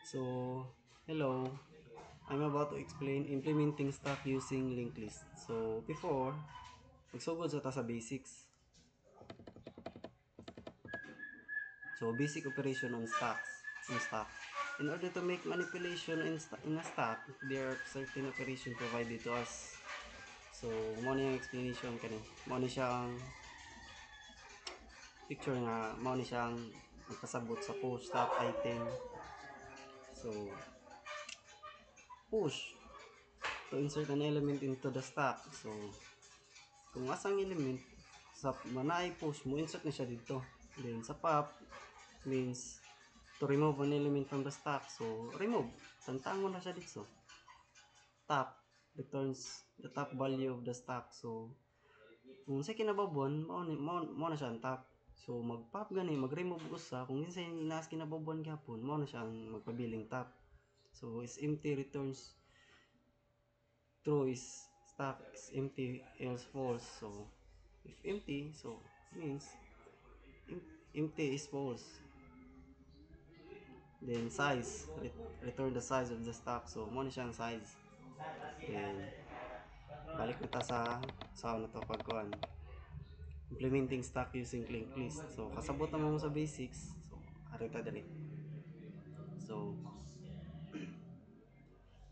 So, hello. I'm about to explain implementing stack using linked list. So, before, magsugod sa ta sa basics. So, basic operation on stacks. On stack. In order to make manipulation in a stack, there are certain operation provided to us. So, mo ni yung explanation kani. Mo ni siyang picture nga, mo ni siyang magpasabot sa push stack item. So, push to insert an element into the stack. So, kung asang element sa manay push mo insert na siya dito, then sa pop means to remove an element from the stack, so remove, tantangon na siya dito. Top returns the top value of the stack, so kung sa kinababon mo na siya ang top. So mag pop gani, mag remove usa kung sa inas kinababon gyapon, mo na siya ang magpabiling top. So is empty returns true, is stack is empty else false. So if empty, so means empty is false. Then size, return the size of the stock. So mo na siyang size. Then balik na ta sa ano to pagkuan. Implementing stock using linked list. So kasabot naman mo sa basics. So arita dali. So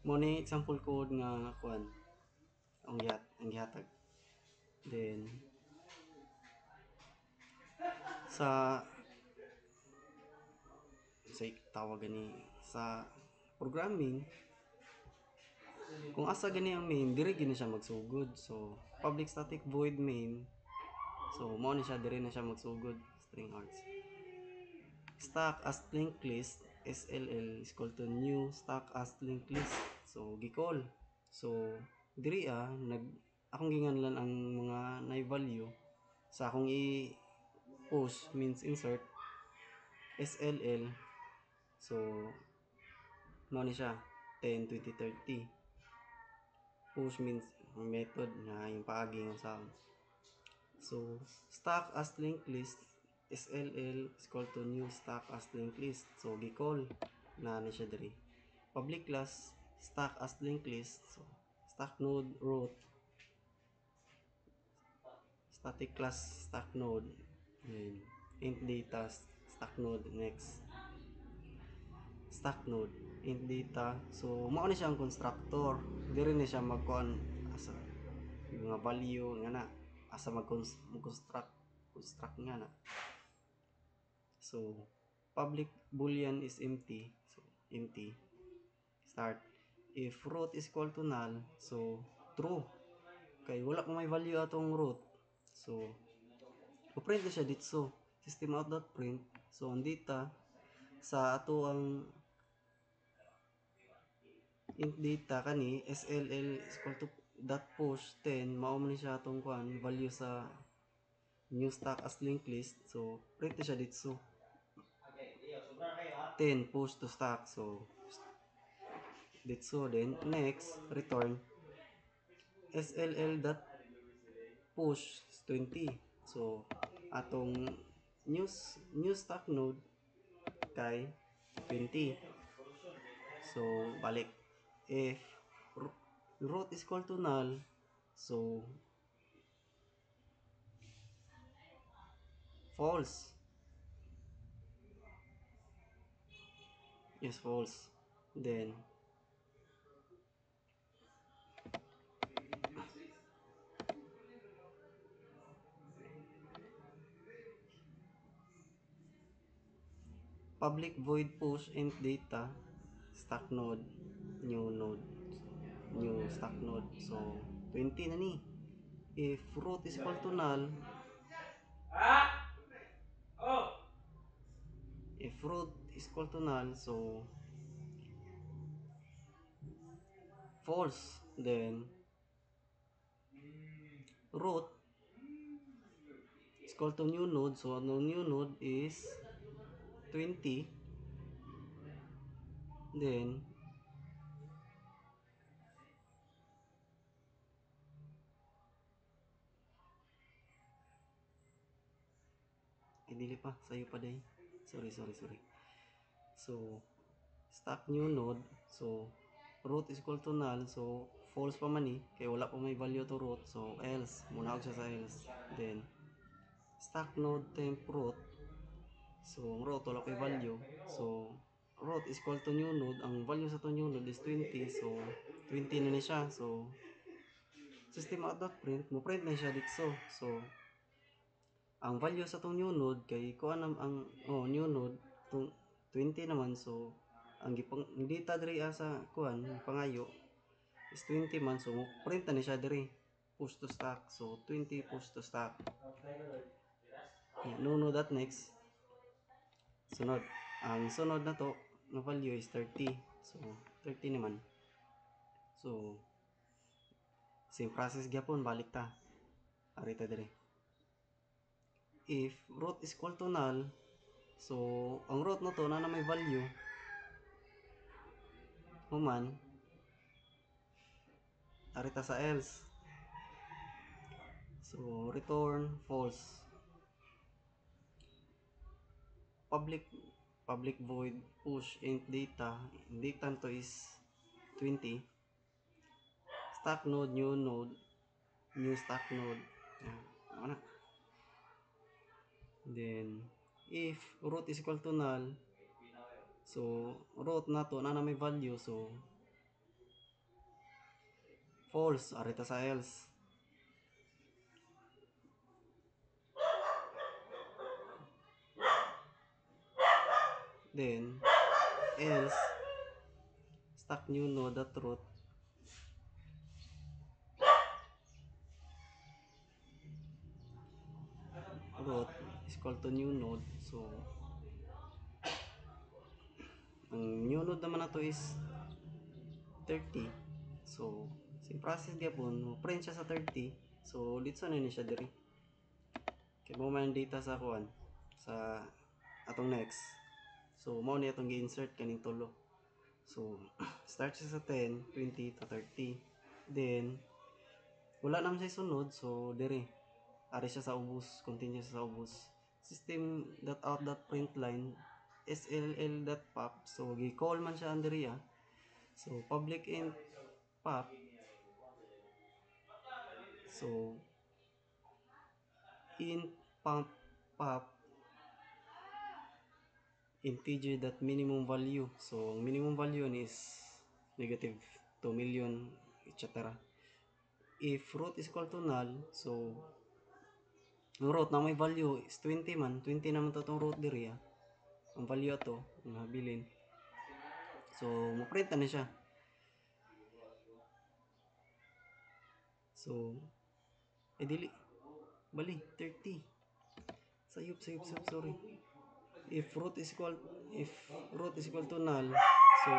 mo ni example code nga kuan ang gihatag. Then sa sa tawag gani sa programming, kung asa gani ang main, dire gini siya magsugod. So public static void main. So mo ni siya dire na siya magsugod string args. Stack as linked list SLL is equal to new stack as linked list. So gicall. So diri akong ginganlan ang mga nay value sa akong i push means insert SLL. So mo ni siya 10 20 30. Push means method na yung paagi ng sound. So stack as linked list SLL is equal to new stack as linked list. So gicall na ni siya diri. Public class stack as linked list. So stack node root, static class stack node, and int data stack node, next stack node int data. So mao ni siya ang constructor. Diri ni siya magkuan asa mga value nga na asa construct nga na. So public boolean is empty, so empty start. If root is equal to null, so true, kay wala pa may value atong root. So print na siya dito, system out dot print. So ang data sa ato ang int data kani SLL is equal to dot push 10, mao man siya atong kuan value sa new stack as linked list. So print na siya dito 10 push to stack. So dito, then next return SLL dot push 20. So atong new stack node kay 20. So balik, if root is equal to null, so false, yes false. Then public void push int data stack node new stack node. So 20 na ni. If root is equal to null, if root is equal to null, so false. Then root is equal to new node, so no new node is 20. Then dili pa sayo pa day, sorry. So stack new node. So root is equal to null, so false pa man kay wala pa may value to root, so else muna siya sa else. Then stack node temp root, so ang root wala pa value, so root is equal to new node. Ang value sa to new node is 20, so 20 na ni siya. So system.out.print mo print na siya dito. So ang value sa tong new node kay kuan ang new node tong 20 naman. So ang gipang data diri sa kuan pangayo is 20 man, so print na ni siya diri push to stack. So 20 push to stack. No node that next sunod. Ang sunod na to na value is 30, so 30 naman. So same process gyapon, balik ta arita diri. If root is equal to null, so ang root na to na may value human arita sa else, so return false. Public void push int data to is 20, stack node new stack node. Ano? Then if root is equal to null, so root na to na may value, so false arita sa else. Then else stack new node at root, is equal to new node. So ang new node naman na to is 30, so same process gyapon mo print siya sa 30. So dito na ni siya diri kay mo man data sa kuan sa atong next. So mo ni atong gi-insert kaning tulo. So start siya sa 10, 20 to 30. Then wala naman siya sunod, so diri ari siya sa ubos, continue sa ubos. System.out.println sll.pop, so gi-call man siya andiriya. So public int pop, so int pop integer that minimum value. So ang minimum value is negative 2 million, etc. If root is equal to null, so ang root na may value is 20 man, 20 naman to tong root diri ang value ato ang habilin. So mo print na siya. So dili bali 30 sayop sorry. If root is equal to null, so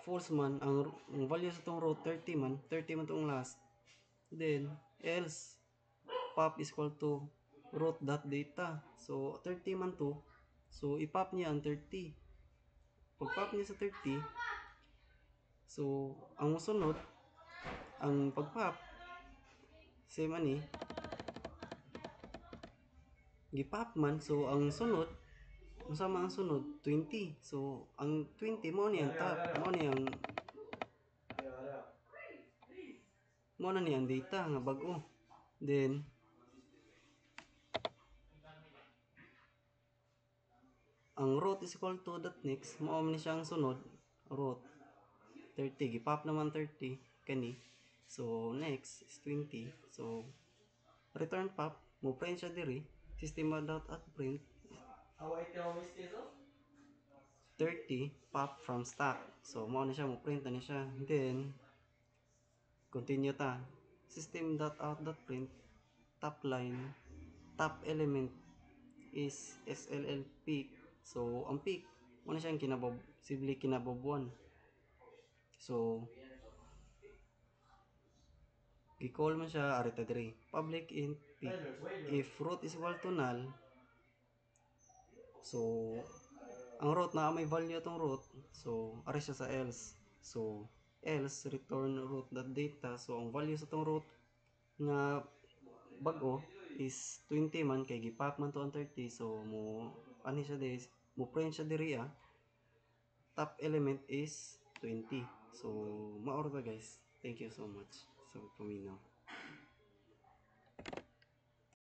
false man ang value sa tong root 30 man tong last. Then else pop is equal to root dot data, so 30 man to, so ipop niya ang 30. Pag pop niya sa 30, so ang musunod ang pag pop same ani gipop man, so ang sunod masama ang sunod 20. So ang 20 mo ni ang top, mo na ni ang data nga bag-o. Then ang root is equal to that next, mao man ni siya ang sunod root 30, gipop naman 30 kani. So next is 20, so return pop mo print siya diri system.out.print 30 pop from stack. So mo na siya mo print na siya. Then continue ta system.out.print top line top element is SLL peak. So ang peak mo na siya simple kinabubuan. So gi-call man siya arita diri public int peak. If root is equal to null, so ang root na may value atong root, so ari siya sa else. So else return root dot data, so ang value sa tong root nga bag-o is 20 man kay gipop man to ang 30. So mo ani siya mo print siya diri top element is 20. So maorta guys. Thank you so much. So paminaw.